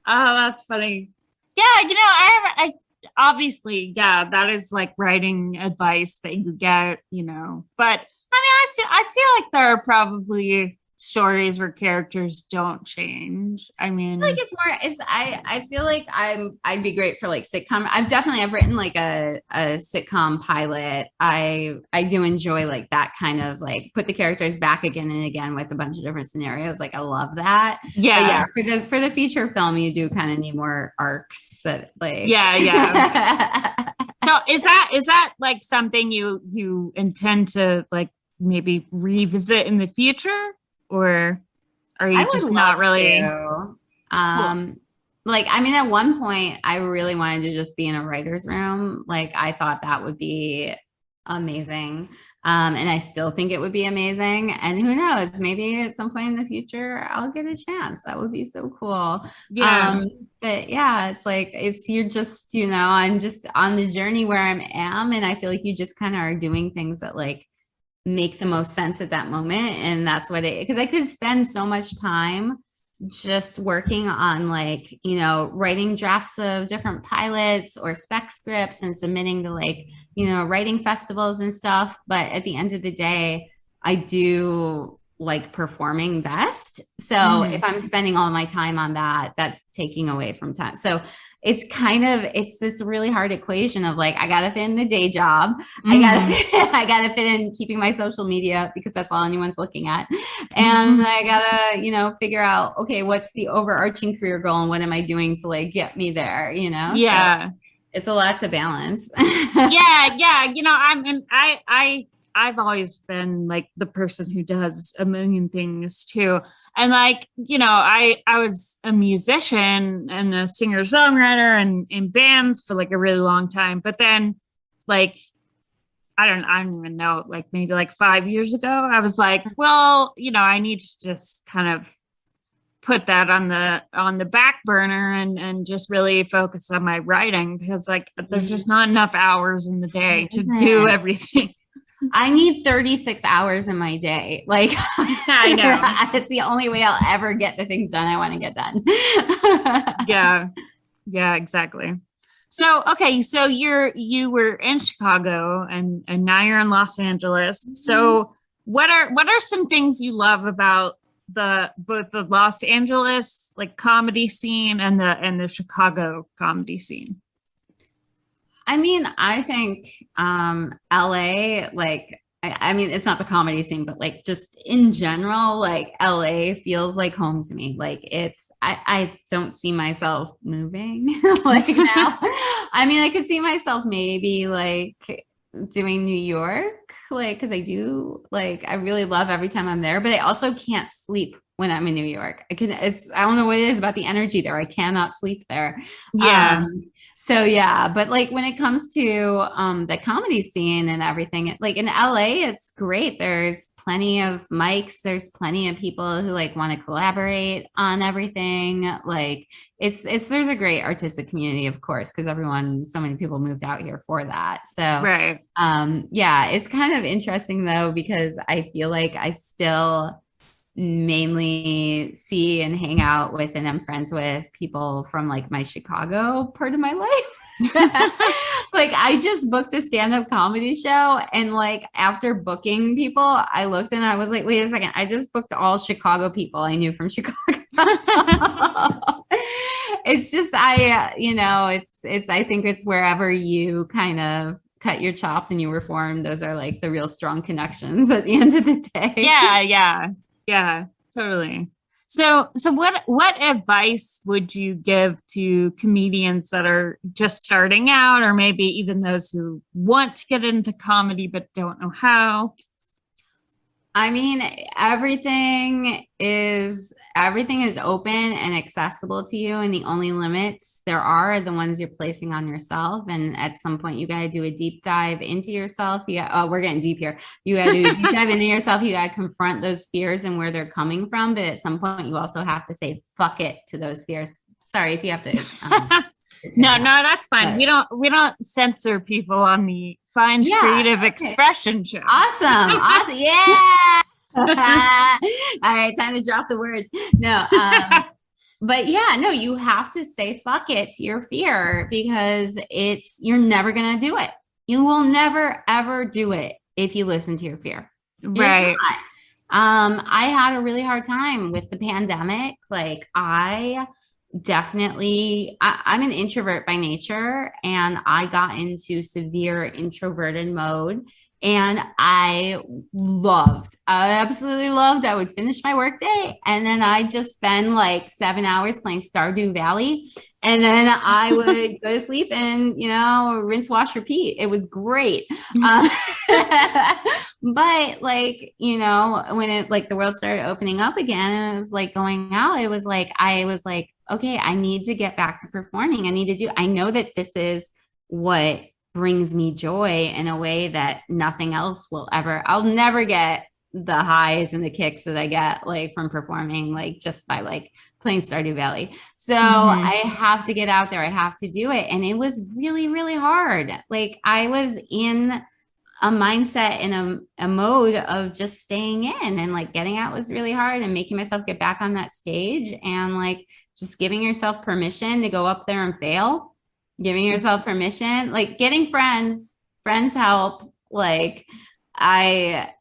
Oh, that's funny. Yeah, I obviously, yeah, that is like writing advice that you get, but I mean, I feel like there are probably stories where characters don't change. I mean, like I feel like I'd be great for like sitcom. I've written like a sitcom pilot. I do enjoy like that kind of like put the characters back again and again with a bunch of different scenarios. Like I love that. Yeah. But yeah, for the feature film, you do kind of need more arcs that like yeah. So is that like something you intend to like maybe revisit in the future? Or are you just not really? Cool. Like, I mean, at one point I really wanted to just be in a writer's room. Like, I thought that would be amazing. And I still think it would be amazing. And who knows, maybe at some point in the future, I'll get a chance. That would be so cool. Yeah. But yeah, it's like, you're just, I'm just on the journey where I am. And I feel like you just kind of are doing things that like make the most sense at that moment. And that's what because I could spend so much time just working on like, writing drafts of different pilots or spec scripts and submitting to like, writing festivals and stuff. But at the end of the day, I do like performing best. So if I'm spending all my time on that, that's taking away from time. So it's this really hard equation of like, I got to fit in the day job. I got to fit in keeping my social media because that's all anyone's looking at. And I got to, figure out, okay, what's the overarching career goal and what am I doing to like get me there, Yeah. So it's a lot to balance. Yeah. I've always been like the person who does a million things too. And like, I was a musician and a singer-songwriter and in bands for like a really long time. But then like, I don't even know, like maybe like 5 years ago, I was like, well, I need to just kind of put that on the back burner and just really focus on my writing, because like there's just not enough hours in the day to do everything. I need 36 hours in my day. Like, I know. It's the only way I'll ever get the things done I want to get done. Yeah, exactly. So, okay. So you were in Chicago and now you're in Los Angeles. So what are some things you love about both the Los Angeles like comedy scene and the Chicago comedy scene? I mean, I think LA, like, I mean, it's not the comedy scene, but like just in general, like LA feels like home to me. Like I don't see myself moving like now. I mean, I could see myself maybe like doing New York, like, cause I do like, I really love every time I'm there, but I also can't sleep when I'm in New York. I don't know what it is about the energy there. I cannot sleep there. Yeah. So yeah, but like when it comes to the comedy scene and everything, like in LA, it's great. There's plenty of mics, there's plenty of people who like want to collaborate on everything. Like it's there's a great artistic community, of course, because so many people moved out here for that. So Right. yeah, it's kind of interesting though, because I feel like I still mainly see and hang out with and I'm friends with people from like my Chicago part of my life. Like I just booked a stand-up comedy show and like after booking people, I looked and I was like, wait a second, I just booked all Chicago people I knew from Chicago. It's just it's I think it's wherever you kind of cut your chops and you were formed, those are like the real strong connections at the end of the day. Yeah, totally. So what advice would you give to comedians that are just starting out, or maybe even those who want to get into comedy but don't know how? I mean, everything is open and accessible to you, and the only limits there are the ones you're placing on yourself. And at some point, you got to do a deep dive into yourself. We're getting deep here. You got to do a deep dive into yourself. You got to confront those fears and where they're coming from. But at some point, you also have to say "fuck it" to those fears. Sorry if you have to. No, that's fine. But we don't censor people on the Find Creative Expression show. Awesome. Yeah. All right, time to drop the words. No, but yeah, no, you have to say fuck it to your fear, because you're never gonna do it. You will never ever do it if you listen to your fear. Right. I had a really hard time with the pandemic. Like I'm an introvert by nature, and I got into severe introverted mode, and I absolutely loved. I would finish my workday and then I'd just spend like 7 hours playing Stardew Valley, and then I would go to sleep and rinse, wash, repeat. It was great. But like, when it like the world started opening up again and it was like going out, I was like, okay, I need to get back to performing. I know that this is what brings me joy in a way that nothing else will ever. I'll never get the highs and the kicks that I get like from performing, like just by like playing Stardew Valley. So I have to get out there. I have to do it. And it was really, really hard. Like I was in a mindset and a mode of just staying in, and like getting out was really hard, and making myself get back on that stage and like just giving yourself permission to go up there and fail, giving yourself permission, like getting friends help. Like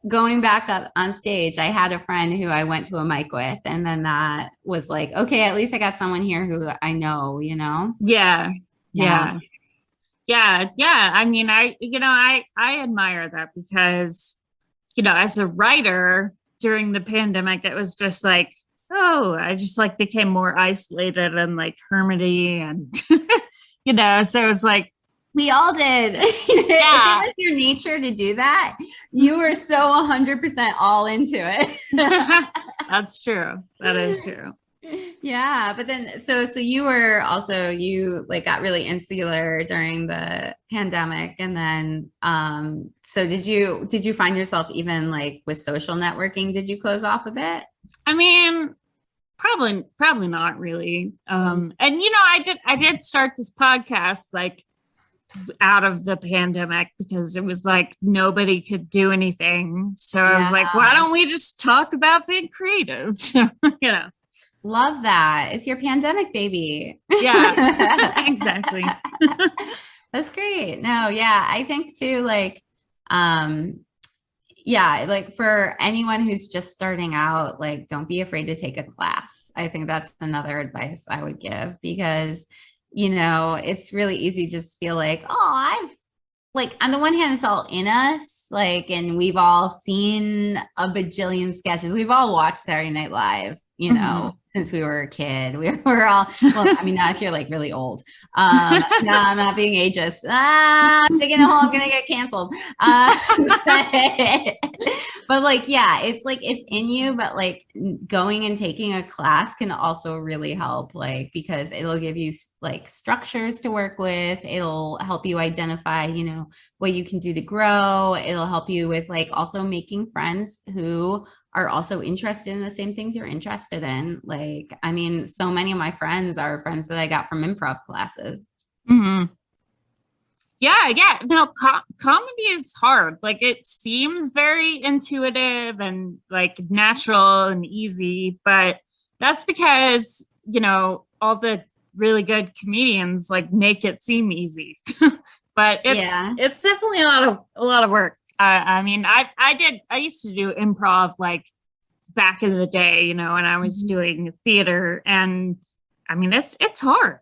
going back up on stage, I had a friend who I went to a mic with, and then that was like, okay, at least I got someone here who I know, Yeah. I mean, I admire that, because, as a writer during the pandemic, it was just like, I just like became more isolated and like hermity, and, so it was like, we all did. Yeah. If it was your nature to do that, you were so 100% all into it. That's true. That is true. Yeah, but then so you were also, you like got really insular during the pandemic, and then so did you find yourself even like with social networking, did you close off a bit? I mean, probably not really. And I did start this podcast like out of the pandemic, because it was like nobody could do anything. So I was like, why don't we just talk about being creative? So, Love that. It's your pandemic baby. Yeah, exactly. That's great. No, yeah. I think too, like, like for anyone who's just starting out, like, don't be afraid to take a class. I think that's another advice I would give, because, it's really easy to just feel like, like on the one hand, it's all in us, like, and we've all seen a bajillion sketches. We've all watched Saturday Night Live, you know, since we were a kid. We were all, well, I mean, not if you're like really old. No, I'm not being ageist. I'm thinking, oh, I'm going to get canceled. But like, yeah, it's like, it's in you, but like going and taking a class can also really help, like, because it'll give you like structures to work with. It'll help you identify, you know, what you can do to grow. It'll help you with like also making friends who are also interested in the same things you're interested in. Like, I mean, so many of my friends are friends that I got from improv classes. Yeah. No, comedy is hard. Like, it seems very intuitive and like natural and easy, but that's because, you know, all the really good comedians like make it seem easy. But it's definitely a lot of work. I mean, I used to do improv like back in the day, you know, and I was doing theater, and I mean, it's hard.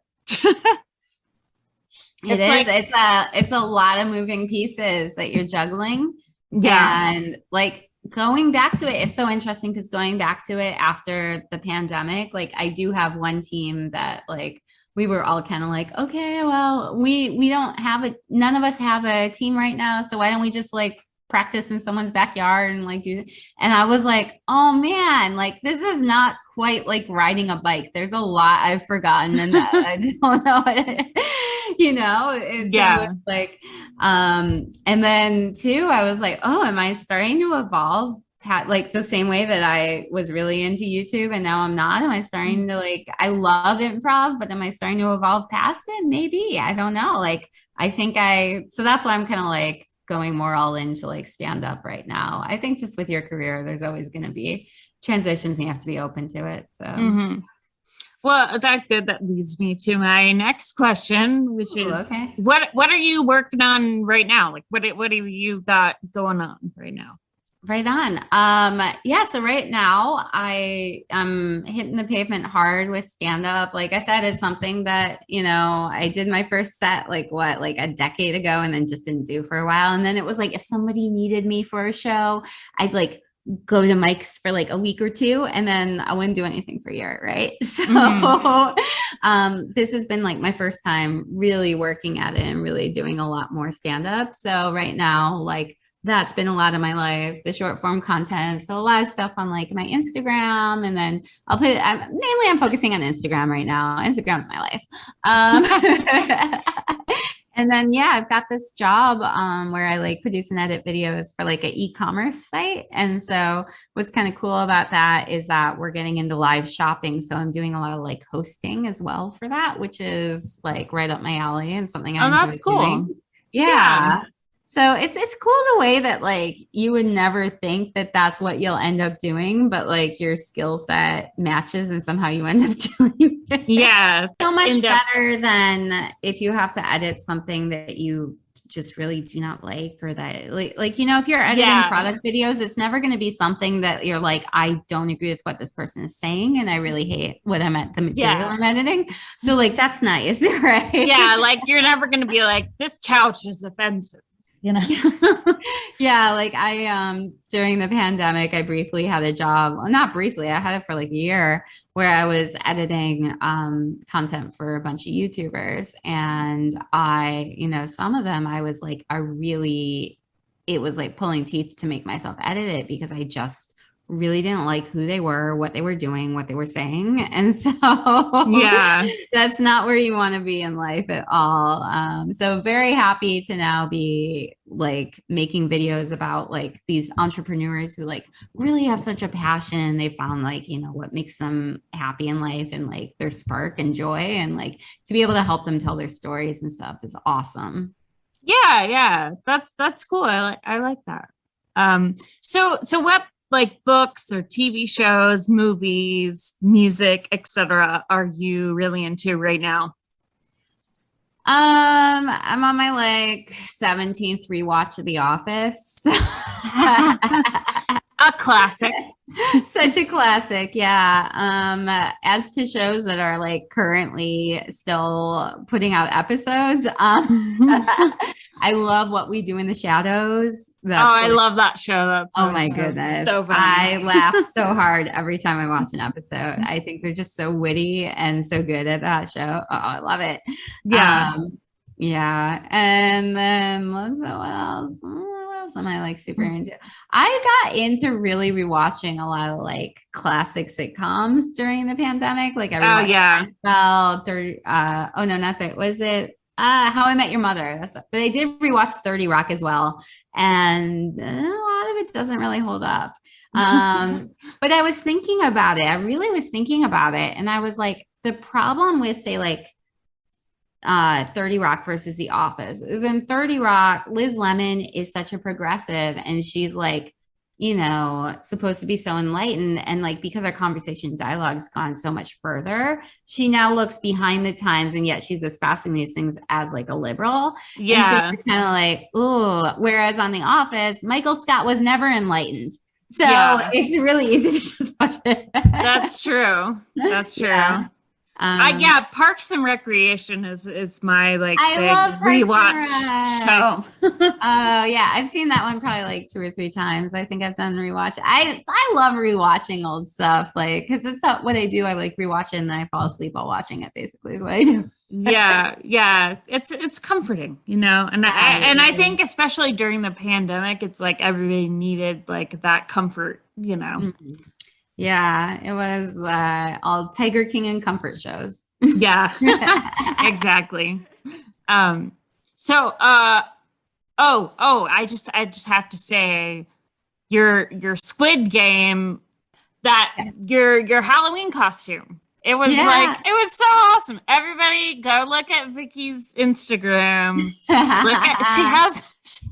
It's a lot of moving pieces that you're juggling. Yeah. And like going back to it is so interesting, because going back to it after the pandemic, like I do have one team that like we were all kind of like, okay, well, we don't have none of us have a team right now. So why don't we just like practice in someone's backyard and like do, and I was like, oh man, like this is not quite like riding a bike. There's a lot I've forgotten and that I don't know what you know, it's like, and then too, I was like, oh, am I starting to evolve like the same way that I was really into YouTube and now I'm not? Am I starting to like, I love improv, but am I starting to evolve past it? Maybe, I don't know. Like, I think so that's why I'm kind of like going more all into like stand up right now. I think just with your career, there's always going to be transitions and you have to be open to it. So. Well, that leads me to my next question, which is what are you working on right now? Like what have you got going on right now? Right on. Yeah. So right now I am hitting the pavement hard with stand up. Like I said, it's something that, you know, I did my first set like a decade ago and then just didn't do for a while. And then it was like, if somebody needed me for a show, I'd like go to Mike's for like a week or two and then I wouldn't do anything for a year. Right. So, this has been like my first time really working at it and really doing a lot more stand up. So right now, like, that's been a lot of my life, the short form content. So a lot of stuff on like my Instagram, and then I'm focusing on Instagram right now. Instagram's my life. And then, yeah, I've got this job where I like produce and edit videos for like an e-commerce site. And so what's kind of cool about that is that we're getting into live shopping. So I'm doing a lot of like hosting as well for that, which is like right up my alley and something I enjoy doing. Yeah. So it's cool the way that like you would never think that that's what you'll end up doing, but like your skill set matches and somehow you end up doing it. Yeah. So much better than if you have to edit something that you just really do not like, or that like, you know, if you're editing product videos, it's never going to be something that you're like, I don't agree with what this person is saying. And I really hate what the material I'm editing. So like, that's nice. Right. Yeah. Like you're never going to be like, this couch is offensive. You know? Yeah, like I during the pandemic, I briefly had a job. Well, not briefly, I had it for like a year where I was editing content for a bunch of YouTubers. And some of them I was like, it was like pulling teeth to make myself edit it because I just really didn't like who they were, what they were doing, what they were saying. And so that's not where you want to be in life at all. So very happy to now be like making videos about like these entrepreneurs who like really have such a passion. They found like, you know, what makes them happy in life and like their spark and joy, and like to be able to help them tell their stories and stuff is awesome. Yeah. That's cool. I like that. So what like books or TV shows, movies, music, etc. are you really into right now? I'm on my like 17th rewatch of The Office. A classic. Such a classic. Yeah. As to shows that are like currently still putting out episodes, I love What We Do in the Shadows. I love that show. That's oh my goodness. So funny. I laugh so hard every time I watch an episode. I think they're just so witty and so good at that show. Oh, I love it. Yeah. Yeah. And then what else? What else am I like super into? I got into really rewatching a lot of like classic sitcoms during the pandemic. Like I rewatched was it How I Met Your Mother. But I did rewatch 30 Rock as well. And a lot of it doesn't really hold up. But I was thinking about it. I really was thinking about it. And I was like, the problem with say like 30 Rock versus The Office is in 30 Rock, Liz Lemon is such a progressive and she's like, you know, supposed to be so enlightened. And like, because our conversation dialogue's gone so much further, she now looks behind the times and yet she's espousing these things as like a liberal. Yeah. And so kind of like, ooh, whereas on The Office, Michael Scott was never enlightened. So it's really easy to just watch it. That's true. That's true. Yeah. Parks and Recreation is my like big rewatch show. Oh yeah, I've seen that one probably like 2 or 3 times. I think I've done rewatch. I love rewatching old stuff, like because it's not what I do. I like rewatch it and then I fall asleep while watching it. Basically, is what I do. Yeah. It's comforting, you know, and I think especially during the pandemic, it's like everybody needed like that comfort, you know. Mm-hmm. Yeah, it was all Tiger King and comfort shows. Yeah, exactly. I just have to say your Squid Game, your Halloween costume. It was it was so awesome. Everybody go look at Vickie's Instagram. She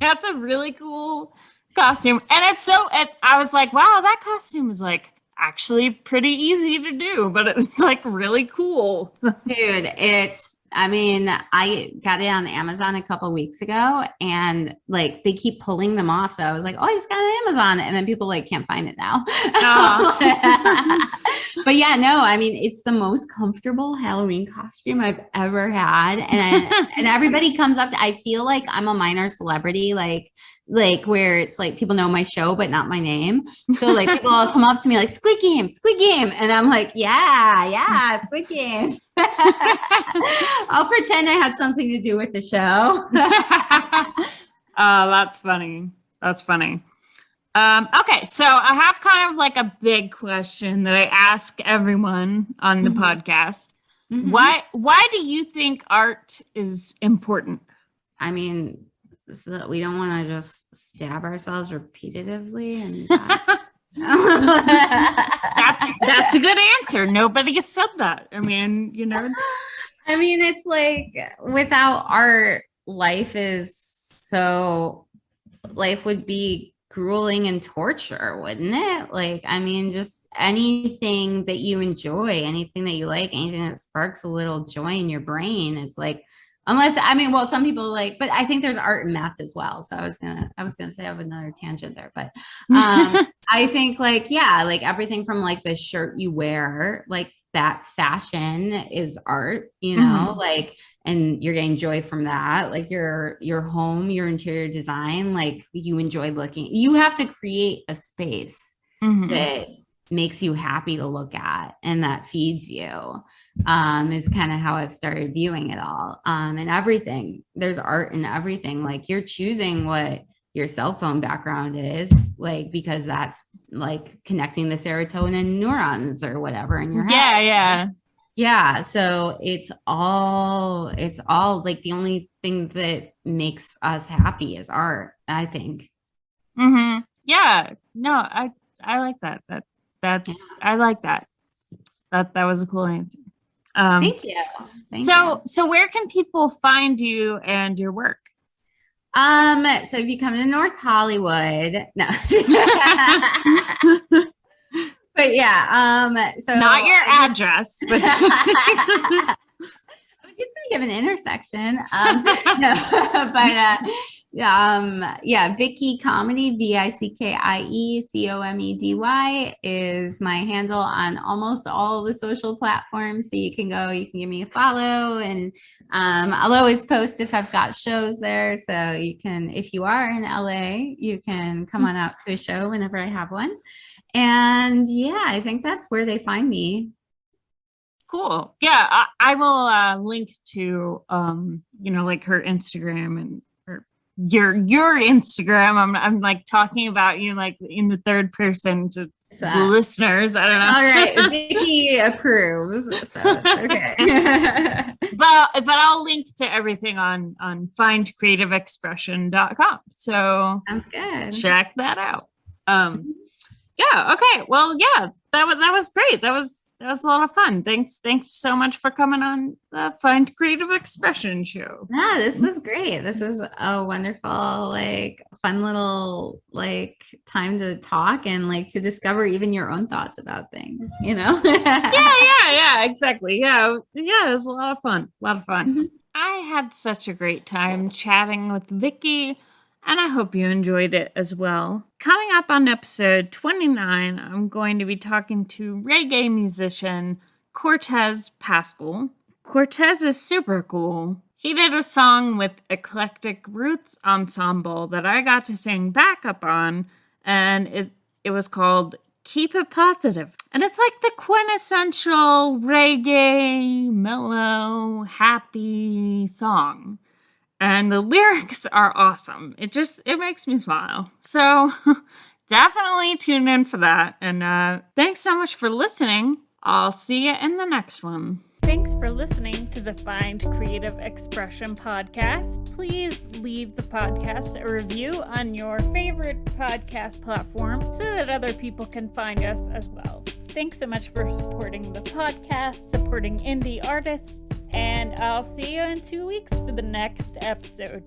has a really cool costume. And I was like, wow, that costume is like actually pretty easy to do, but it's like really cool. Dude, I got it on Amazon a couple weeks ago and like they keep pulling them off. So I was like, oh, I just got it on Amazon. And then people like can't find it now. But yeah, no, I mean, it's the most comfortable Halloween costume I've ever had. And everybody comes up to, I feel like I'm a minor celebrity, like where it's like people know my show, but not my name. So like people will come up to me like Squid Game. And I'm like, yeah, Squid Games. I'll pretend I had something to do with the show. That's funny. Okay, so I have kind of like a big question that I ask everyone on the podcast. Mm-hmm. Why do you think art is important? I mean, so that we don't want to just stab ourselves repetitively and that's a good answer. Nobody has said that. I mean, you know, it's like without art, life would be grueling and torture, wouldn't it? Like, I mean, just anything that you enjoy, anything that you like, anything that sparks a little joy in your brain is like, some people like, but I think there's art and math as well. So I was gonna say I have another tangent there, but I think like everything from like the shirt you wear, like that fashion is art, you know, like, and you're getting joy from that. Like your home, your interior design, like you enjoy looking. You have to create a space that makes you happy to look at and that feeds you. Is kind of how I've started viewing it all. And everything, there's art in everything. Like you're choosing what your cell phone background is, like, because that's like connecting the serotonin neurons or whatever in your head. Yeah. So it's all like the only thing that makes us happy is art, I think. Mm-hmm. Yeah. No, I like that. I like that. That was a cool answer. Thank you. So where can people find you and your work? So if you come to North Hollywood, no. But yeah, so not your address, but I was just gonna give an intersection. No, but Vickie Comedy, VickieComedy is my handle on almost all the social platforms. So you can give me a follow, and I'll always post if I've got shows there. So you can, if you are in LA, you can come on out to a show whenever I have one. And yeah, I think that's where they find me. Cool. Yeah, I will link to like her Instagram and or your Instagram. I'm like talking about you like in the third person to the listeners. I don't know. All right, Vickie approves, so it's okay. but I'll link to everything on findcreativeexpression.com. So sounds good. Check that out. Yeah. Okay. Well, yeah, that was great. That was a lot of fun. Thanks so much for coming on the Find Creative Expression show. Yeah, this was great. This is a wonderful, like, fun little like time to talk and like to discover even your own thoughts about things, yeah, exactly. Yeah, it was a lot of fun. Mm-hmm. I had such a great time chatting with Vickie, and I hope you enjoyed it as well. Coming up on episode 29, I'm going to be talking to reggae musician Cortez Pascal. Cortez is super cool. He did a song with Eclectic Roots Ensemble that I got to sing backup on, and it was called Keep It Positive. And it's like the quintessential reggae, mellow, happy song. And the lyrics are awesome. It makes me smile. So definitely tune in for that. And thanks so much for listening. I'll see you in the next one. Thanks for listening to the Find Creative Expression podcast. Please leave the podcast a review on your favorite podcast platform so that other people can find us as well. Thanks so much for supporting the podcast, supporting indie artists, and I'll see you in 2 weeks for the next episode.